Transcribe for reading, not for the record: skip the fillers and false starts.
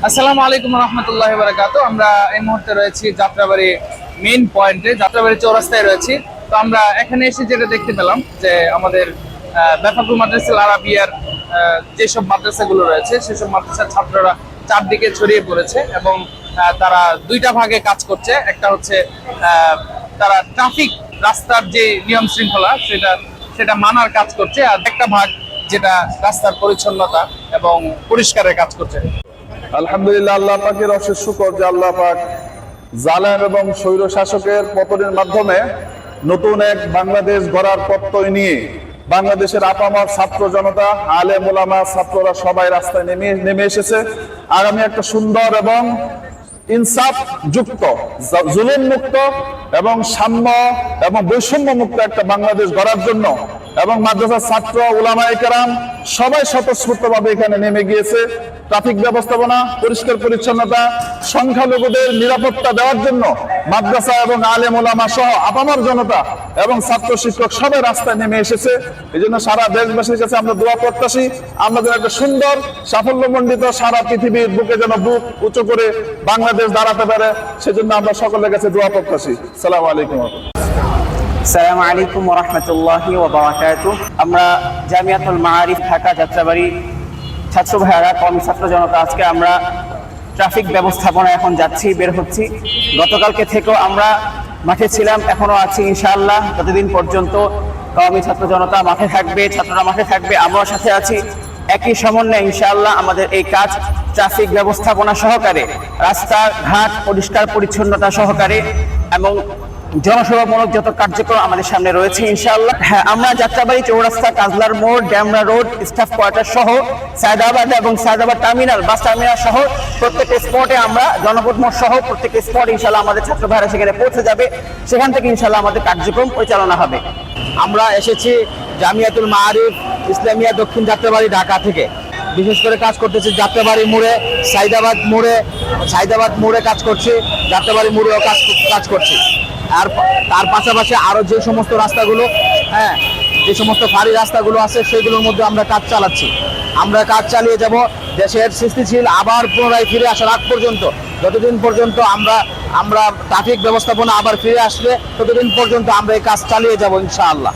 আসসালামু আলাইকুম রহমতুল্লাহ বারাকাতুহু। আমরা এই মুহূর্তে রয়েছি যাত্রাবাড়ি মেইন পয়েন্টে, যাত্রাবাড়ি চৌরাস্তায় রয়েছি। তো আমরা এখানে এসে যেটা দেখতে পেলাম যে আমাদের বেফাকুল মাদ্রাসাল আরাবিয়ার যেসব মাদ্রাসাগুলো রয়েছে সেসব মাদ্রাসার ছাত্ররা চারদিকে ছড়িয়ে পড়েছে এবং তারা দুইটা ভাগে কাজ করছে। একটা হচ্ছে তারা ট্রাফিক রাস্তার যে নিয়ম শৃঙ্খলা সেটা মানার কাজ করছে, আর একটা ভাগ যেটা রাস্তার পরিচ্ছন্নতা এবং পরিষ্কারের কাজ করছে। আলহামদুলিল্লাহ, আল্লাহ পাকের অশেষ শুকর যে আল্লাহ পাক জালেম এবং স্বৈর শাসকের পতনের মাধ্যমে নতুন এক বাংলাদেশ গড়ার প্রত্যয় নিয়ে বাংলাদেশের আপামর ছাত্র জনতা, আলেম ওলামা, ছাত্ররা সবাই রাস্তায় নেমে এসেছে। আগামী একটা সুন্দর এবং ইনসাফ যুক্ত, জুলুম মুক্ত এবং সাম্য এবং বৈষম্য মুক্ত একটা বাংলাদেশ গড়ার জন্য এবং মাদ্রাসার ছাত্র উলামায়ে কেরাম সবাই স্বতঃস্ফূর্তভাবে এখানে নেমে গিয়েছে। ট্রাফিক ব্যবস্থাপনা, পরিষ্কার পরিচ্ছন্নতা, সংখ্যালঘুদের নিরাপত্তা দেওয়ার জন্য মাদ্রাসা এবং আলেম ওলামা সহ আপামর জনতা এবং ছাত্র শিক্ষক সবাই রাস্তায় নেমে এসেছে। এই জন্য সারা দেশবাসীর কাছে আমরা দোয়া প্রত্যাশী, আমরা যেন একটা সুন্দর সাফল্যমণ্ডিত সারা পৃথিবীর বুকে যেন বুক উঁচু করে বাংলাদেশ দাঁড়াতে পারে, সেজন্য আমরা সকলের কাছে দোয়া প্রত্যাশী। আসসালামু আলাইকুম। আসসালামু আলাইকুম ওয়া রাহমাতুল্লাহি ওয়া বারাকাতুহু। আমরা জামিয়াতুল মাআরিফ ঢাকা যাত্রাবাড়ি ছাত্র ভাইয়েরা, কওমি ছাত্র জনতা, আজকে আমরা ট্রাফিক ব্যবস্থাপনা এখন যাচ্ছি, বের হচ্ছি। গতকালকে থেকেও আমরা মাঠে ছিলাম, এখনো আছি ইনশাআল্লাহ। ততদিন পর্যন্ত কওমি ছাত্র জনতা মাঠে থাকবে, ছাত্ররা মাঠে থাকবে, আমরাও সাথে আছি। একই সমন্বয়ে ইনশাআল্লাহ আমাদের এই কাজ ট্রাফিক ব্যবস্থাপনা সহকারে, রাস্তাঘাট পরিষ্কার পরিচ্ছন্নতা সহকারে এবং জনসেবামূলক যত কার্যক্রম আমাদের সামনে রয়েছে ইনশাআল্লাহ। হ্যাঁ, আমরা যাত্রাবাড়ি চৌরাস্তা, কাজলার মোড়, ড্যামরা রোড, স্টাফ কোয়ার্টার সহ সায়দাবাদ এবং সায়দাবাদ টার্মিনাল, বাস টার্মিনাল সহ প্রত্যেকটা স্পটে আমরা জনপথ মোড় সহ প্রত্যেকটা স্পট ইনশাআল্লাহ আমাদের ছাত্র ভাইরা সেখানে পৌঁছে যাবে। সেখান থেকে ইনশাআল্লাহ আমাদের কার্যক্রম পরিচালনা হবে। আমরা এসেছি জামিয়াতুল মাআরিফ ইসলামিয়া দক্ষিণ যাত্রাবাড়ি ঢাকা থেকে। বিশেষ করে কাজ করতেছি যাত্রাবাড়ি মোড়ে, সাইদাবাদ মোড়ে কাজ করছি, যাত্রাবাড়ি মোড়েও কাজ করছি। আর তার পাশাপাশি আরো যে সমস্ত রাস্তাগুলো, যে সমস্ত ফাঁড়ি রাস্তাগুলো আছে সেগুলোর মধ্যে আমরা কাজ চালাচ্ছি। আমরা কাজ চালিয়ে যাব দেশের স্থিতিশীল আবার পুনরায় ফিরে আসার আগ পর্যন্ত। যতদিন পর্যন্ত আমরা ট্রাফিক ব্যবস্থাপনা আবার ফিরে আসবে ততদিন পর্যন্ত আমরা এই কাজ চালিয়ে যাব ইনশাআল্লাহ।